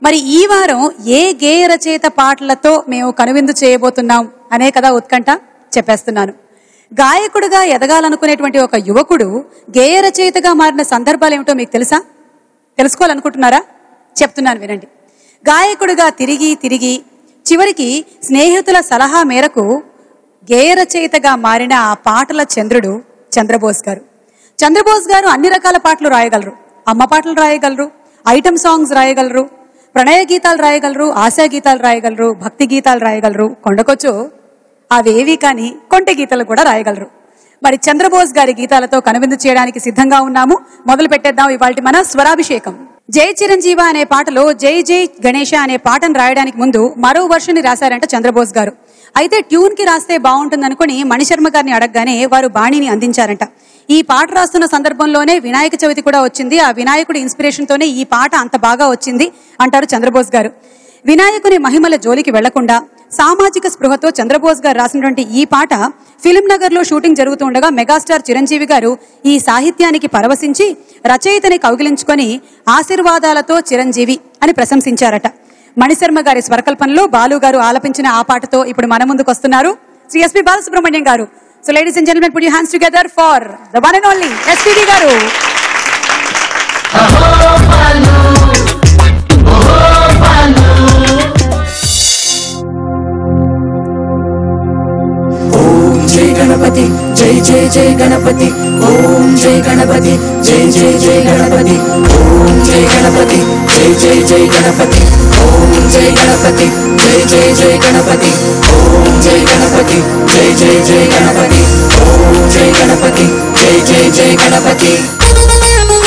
మరి ఈ వారం ఏ గేయ రచయిత పాటలతో మేము కనువిందు చేయబోతున్నాం అనే కదా ఉత్కంఠ. చెప్పేస్తున్నాను. గాయకుడిగా ఎదగాలనుకునేటువంటి ఒక యువకుడు గేయ రచయితగా మారిన సందర్భాలు ఏమిటో మీకు తెలుసా? తెలుసుకోవాలనుకుంటున్నారా? చెప్తున్నాను వినండి. గాయకుడిగా తిరిగి చివరికి స్నేహితుల సలహా మేరకు గేయ రచయితగా మారిన ఆ పాటల చంద్రుడు చంద్రబోస్ గారు. చంద్రబోస్ గారు అన్ని రకాల పాటలు రాయగలరు. అమ్మ పాటలు రాయగలరు, ఐటమ్ సాంగ్స్ రాయగలరు, ప్రణయ గీతాలు రాయగలరు, ఆశా గీతాలు రాయగలరు, భక్తి గీతాలు రాయగలరు, కొండకొచ్చు అవేవి కానీ కొంటె గీతాలు కూడా రాయగలరు. మరి చంద్రబోస్ గారి గీతాలతో కనువిందు చేయడానికి సిద్ధంగా ఉన్నాము. మొదలు పెట్టేద్దాం ఇవాల్టి మన స్వరాభిషేకం. జై చిరంజీవ అనే పాటలో జై జై గణేష అనే పాటను రాయడానికి ముందు మరో వర్షన్ని రాశారంట చంద్రబోస్ గారు. అయితే ట్యూన్ కి రాస్తే బాగుంటుందనుకుని మణిశర్మ గారిని అడగగానే వారు బాణీని అందించారంట. ఈ పాట రాస్తున్న సందర్భంలోనే వినాయక చవితి కూడా వచ్చింది. ఆ వినాయకుడి ఇన్స్పిరేషన్ తోనే ఈ పాట అంత బాగా వచ్చింది అంటారు చంద్రబోస్ గారు. వినాయకుని మహిమల జోలికి వెళ్లకుండా సామాజిక స్పృహతో చంద్రబోస్ గారు రాసినటువంటి ఈ పాట ఫిలిం నగర్ లో షూటింగ్ జరుగుతుండగా మెగాస్టార్ చిరంజీవి గారు ఈ సాహిత్యానికి పరవశించి రచయితని కౌగిలించుకొని ఆశీర్వాదాలతో చిరంజీవి అని ప్రశంసించారట. మణిశర్మ గారి స్వరకల్పనలో బాలు గారు ఆలపించిన ఆ పాటతో ఇప్పుడు మన ముందుకు వస్తున్నారు శ్రీ ఎస్పి బాలసుబ్రహ్మణ్యం గారు. So ladies and gentlemen, put your hands together for the one and only SPB garu. Om Jai Ganapati, Jai Jai Jai Ganapati. Om Jai Ganapati, Jai Jai Jai Ganapati. Om Jai Ganapati, Jai Jai Jai Ganapati. Om Jai Ganapati, Jai Jai Jai Ganapati. Om Jai Ganapati, Jai Jai Jai Ganapati. Om Jai Ganapati, Jai Jai Jai Ganapati.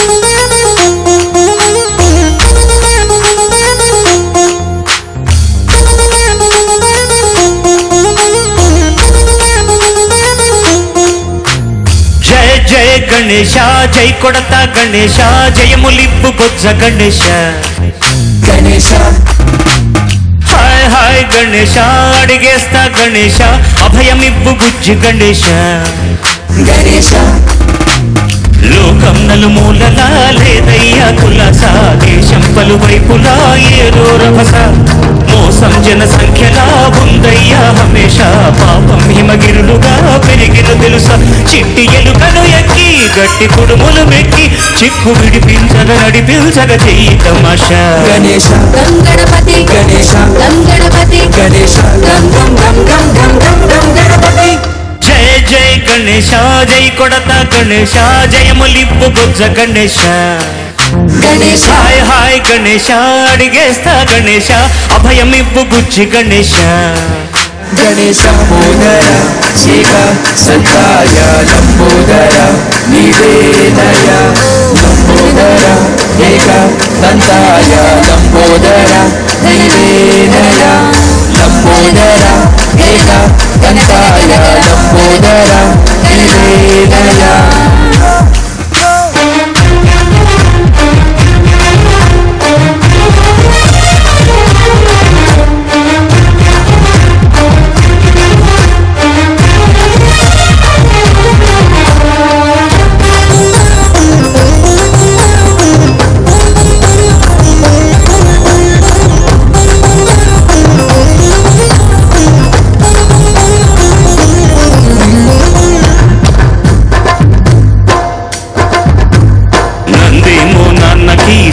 జయ గణేశ జై కొడత గణేశ జయములిప్పు బొజ్జ Ganesha Ganesha hi hi Ganesha అడిగేస్తా Ganesha అభయమిప్పు బుజ్జి గణేశ గణేశ లోకం నలుమూలలా లేదయ్యా కులస దేశం పలువైపులా ఏరో రభస మోసం జన సంఖ్యలా ఉందయ్యా హమేష పాపం హిమగిరులుగా పెరిగిన తెలుసా చిట్టి ఎలుకను ఎక్కి గట్టి కుడుములు మెక్కి చిక్కు విడిపించగ నడిపించగ చెయ్యి తమాషా గణేశ గణపతి గణేశ గణపతి గణేశ గం గం గం గం గం గం గం గణపతి. జయ జయ గణేశ జై కొడత గణేశ జయములిప్పు బొజ్జ గణేశ గణేశ హాయ్ హాయ్ గణేశ అడిగేస్తా గణేశ అభయమిప్పు బుజ్జి గణేశ గణేశ మోదర శేఖ సంతాయ లంబోదర నివేదయ లంబోదర ఏక దంతాయ లంబోదర నివేదయ లంబోదర ఏక దంతాయ లంబోదర నివేదయ.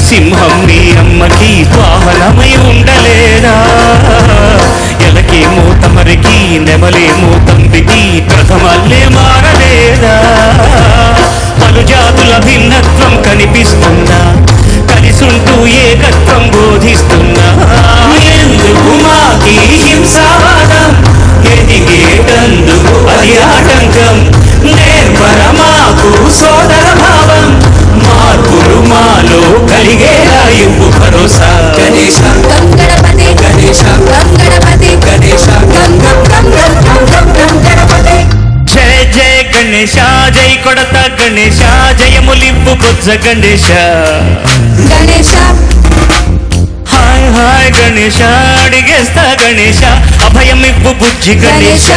సింహం మీ అమ్మకి వాహనమై ఉండలేదా ఎలకేమో తమరికి నెమలేమో తంబికి ప్రథమల్లే మారలేదా పలు జాతుల భిన్నత్వం కనిపిస్తున్నా కలిసుంటూ ఏకత్వం బోధిస్తున్నా ఎందుకు మాకి హింసావాదం ఎదిగేటందుకు అది ఆటంకం నేర్పర మాకు సోదర భావం మార్పులు మాలో కలిగేలా ఇవ్వు భరోసా గణేశ గణపతి గణేశ గణపతి గణేశ గం గం గం గం గం గం గం గణపతి. జయ జయ గణేశ జై కొడత గణేశ జయములిప్పు బొజ్జ గణేశ గణేశ హాయ్ హాయ్ గణేశ అడిగేస్తా గణేశ అభయమిప్పు బుజ్జి గణేశ.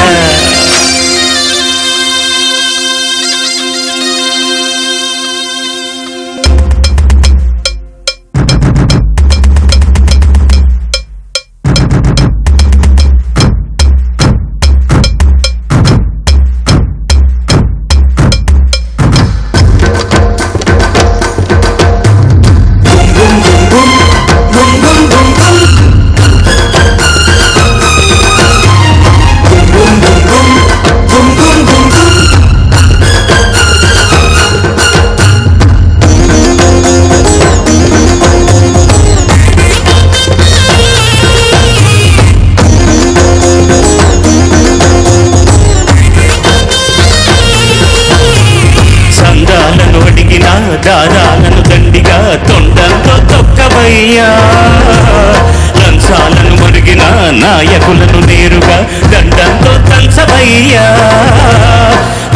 నాయకులను నేరుగా దండంతో తల్చవయ్యా.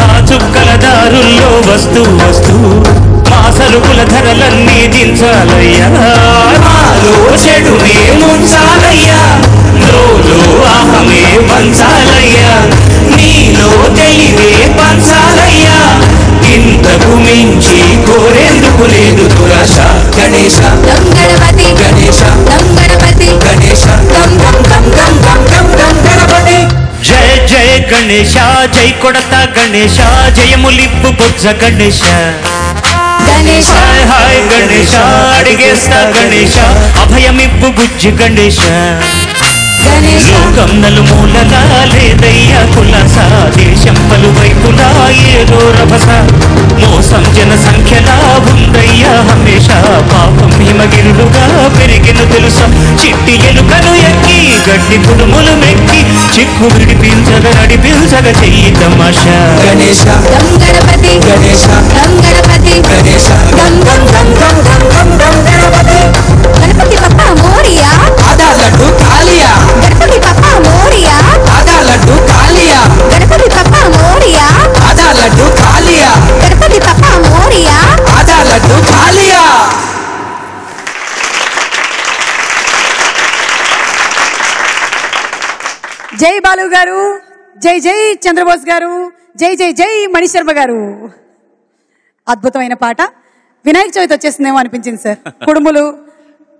ఆ చుక్కల దారుల్లో వస్తూ వస్తూ మా సరుకుల ధరలన్నీ దించాలయ్యా. మాలో చెడునే ముంచాలయ్యా, లోలో అహమే పంచాలయ్యా, నీలో తెలివే పంచాలయ్యా. ఇంతకు మించి కోరేందుకు లేదు దురాశ. గణేశ గణపతి గణేశ గణపతి గణేశ గణపతి. జయ జయ గణేశ, జై కొడత గణేశ, జయములిప్పు బొజ్జ గణేశ. గణేశ హాయ్ హాయ్ గణేశ, అడిగేస్తా గణేశ, అభయమిప్పు బుజ్జి గణేశ. గణేశ లోకం నలుమూలలా లేదయ్యా కులాస, దేశం పలువైపులా ఏదో రభస. మోసం జన సంఖ్యలా ఉందయ్యా హమేష, పాపం హిమగిరులుగా పెరిగిన తెలుసా. చిట్టి ఎలుకను ఎక్కి గట్టి కుడుములు మెక్కి చిక్కు విడిపించగ నడిపించగ చెయ్యి తమాషా. గణేశ గణపతి గణేశ గణపతి గణేశ గణపతి. గణపతి పప్ప మోరియా, ఆదా లడ్డు కాలియా, గణపతి పప్ప మోరియా, ఆదా లడ్డు కాలియా, గణపతి పప్ప మోరియా, ఆదా లడ్డు కాలియా, గణపతి పప్ప మోరియా. ఆదా లడ్డు కాలియా. జై బాలు గారు, జై జై చంద్రబోస్ గారు, జై జై జై మణిశర్మ గారు. అద్భుతమైన పాట. వినాయక చవితి వచ్చేసిందేమో అనిపించింది సార్. కుడుములు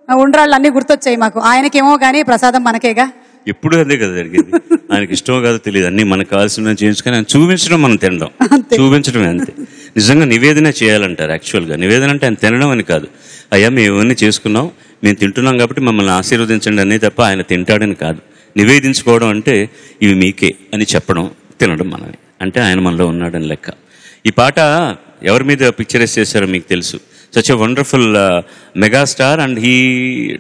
ఉండ్రాళ్ళు అన్ని గుర్తొచ్చాయి మాకు. ఆయనకేమో కానీ ప్రసాదం మనకేగా. ఎప్పుడు అదే కదా జరిగేది. ఆయనకి ఇష్టమో కాదో తెలియదు, అన్ని మనకు కావాల్సిన చేయించుకొని ఆయన చూపించడం, మనం తినడం, చూపించడమే అంతే. నిజంగా నివేదన చేయాలంటారు. యాక్చువల్గా నివేదన అంటే ఆయన తినడం అని కాదు. అయ్యా మేము ఇవన్నీ చేసుకున్నాం, మేము తింటున్నాం కాబట్టి మమ్మల్ని ఆశీర్వదించండి అనే తప్ప ఆయన తింటాడని కాదు. నివేదించుకోవడం అంటే ఇవి మీకే అని చెప్పడం, తినడం మనమే, అంటే ఆయన మనలో ఉన్నాడని లెక్క. ఈ పాట ఎవరి మీద పిక్చరైజ్ చేశారో మీకు తెలుసు. Such a wonderful megastar and he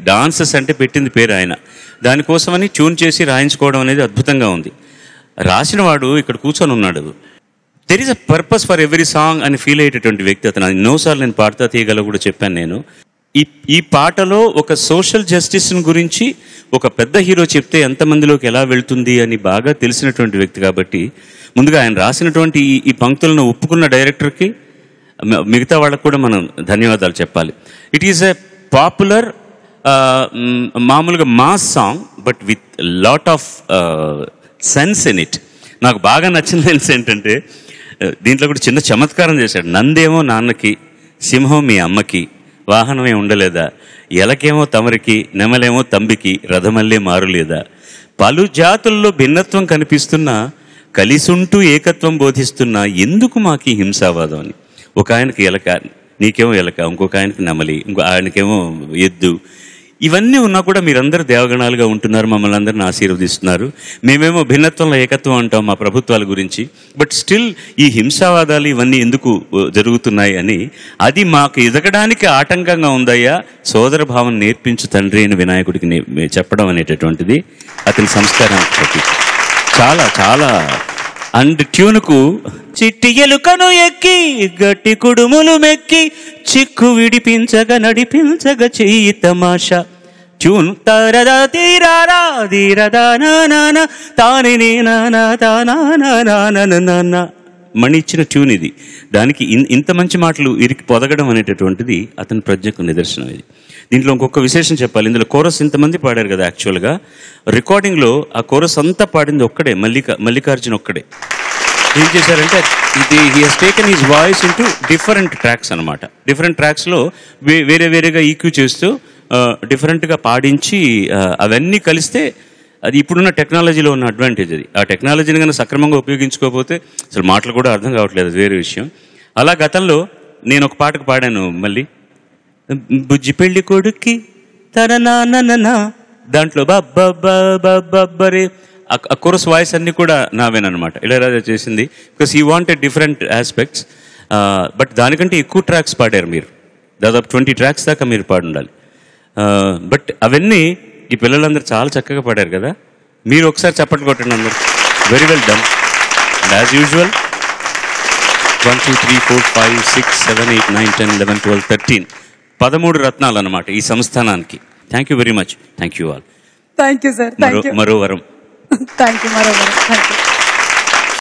dances అంటే పెట్టింది పేరు ఆయన. దానికోసమని ట్యూన్ చేసి రాయించుకోవడం అనేది అద్భుతంగా ఉంది. రాసినవాడు ఇక్కడ కూర్చొని ఉన్నాడు. There is a purpose for every song అని ఫీల్ అయ్యేటటువంటి వ్యక్తి అతను. ఎన్నోసార్లు నేను పాడతా తీయగల కూడా చెప్పాను నేను. ఈ పాటలో ఒక సోషల్ జస్టిస్ గురించి ఒక పెద్ద హీరో చెప్తే ఎంతమందిలోకి ఎలా వెళ్తుంది అని బాగా తెలిసినటువంటి వ్యక్తి కాబట్టి ముందుగా ఆయన రాసినటువంటి ఈ పంక్తులను ఒప్పుకున్న డైరెక్టర్కి, మిగతా వాళ్ళకు కూడా మనం ధన్యవాదాలు చెప్పాలి. ఇట్ ఈస్ ఎ పాపులర్ మామూలుగా mass song but with lot of sense in it. నాకు బాగా నచ్చిన సెన్స్ ఏంటంటే దీంట్లో కూడా చిన్న చమత్కారం చేశాడు. నందేమో నాన్నకి, సింహం మీ అమ్మకి, వాహనమే ఉండలేదా, ఎలకేమో తమరికి, నెమలేమో తంబికి, రథమల్లే మారులేదా, పలు జాతుల్లో భిన్నత్వం కనిపిస్తున్నా కలిసుంటూ ఏకత్వం బోధిస్తున్నా ఎందుకు మాకు హింసావాదం అని. ఒక ఆయనకి ఎలక, నీకేమో ఎలక, ఇంకొక ఆయనకి నెమలి, ఇంకో ఆయనకేమో ఎద్దు. ఇవన్నీ ఉన్నా కూడా మీరందరూ దేవగణాలుగా ఉంటున్నారు, మమ్మల్ని అందరిని ఆశీర్వదిస్తున్నారు. మేమేమో భిన్నత్వంలో ఏకత్వం అంటాం మా ప్రభుత్వాల గురించి, బట్ స్టిల్ ఈ హింసావాదాలు ఇవన్నీ ఎందుకు జరుగుతున్నాయి అని, అది మాకు ఎదగడానికి ఆటంకంగా ఉందయ్యా, సోదర భావం నేర్పించు తండ్రి అని వినాయకుడికి చెప్పడం అనేటటువంటిది అతని సంస్కారానికి చాలా చాలా. అండ్ ట్యూన్కు చిట్టి ఎలుకను ఎక్కి గట్టి కుడుములు మెక్కి చిక్కు విడిపించగా నడిపించగా చెయ్యి తమాషా. ట్యూన్ తరదా తీరారా ధీరదా నానా తాని నానా తానా మణి ఇచ్చిన ట్యూన్ ఇది. దానికి ఇంత మంచి మాటలు ఇరికి పొదగడం అనేటటువంటిది అతని ప్రజ్ఞకు నిదర్శనం. ఇది దీంట్లో ఇంకొక విశేషం చెప్పాలి. ఇందులో కోరస్ ఇంతమంది పాడారు కదా, యాక్చువల్గా రికార్డింగ్లో ఆ కోరస్ అంతా పాడింది ఒక్కడే, మల్లికార్జున్ ఒక్కడే. ఏం చేశారంటే ఇది he he's taken his voice into different tracks అనమాట. డిఫరెంట్ ట్రాక్స్లో వేరే వేరేగా ఈక్యూ చేస్తూ డిఫరెంట్గా పాడించి అవన్నీ కలిస్తే అది ఇప్పుడున్న టెక్నాలజీలో ఉన్న అడ్వాంటేజ్. అది ఆ టెక్నాలజీని కనుక సక్రమంగా ఉపయోగించుకోకపోతే అసలు మాటలు కూడా అర్థం కావట్లేదు, అది వేరే విషయం. అలా గతంలో నేను ఒక పాటకు పాడాను, మళ్ళీ బుజ్జి పెళ్లి కొడుక్కి తన నాన్న, దాంట్లో బబ్బరే ఆ కోరస్ వాయిస్ అన్నీ కూడా నావేనమాట. ఇళయరాజా చేసింది. Because he wanted different aspects. But దానికంటే ఎక్కువ ట్రాక్స్ పాడారు మీరు, దాదాపు 20 ట్రాక్స్ దాకా మీరు పాడుండాలి. బట్ అవన్నీ ఈ పిల్లలందరూ చాలా చక్కగా పాడారు కదా. మీరు ఒకసారి చప్పట్లు కొట్టండి అందరు. Very well done. And as usual 1 2 3 4 5 6 7 8 9 10 11 12 13 13 రత్నాలు అన్నమాట ఈ సంస్థానానికి. Thank you very much. Thank you all. Thank you sir, thank you. మరో వరం. థ్యాంక్ యూ, మరో వరం. Thank you.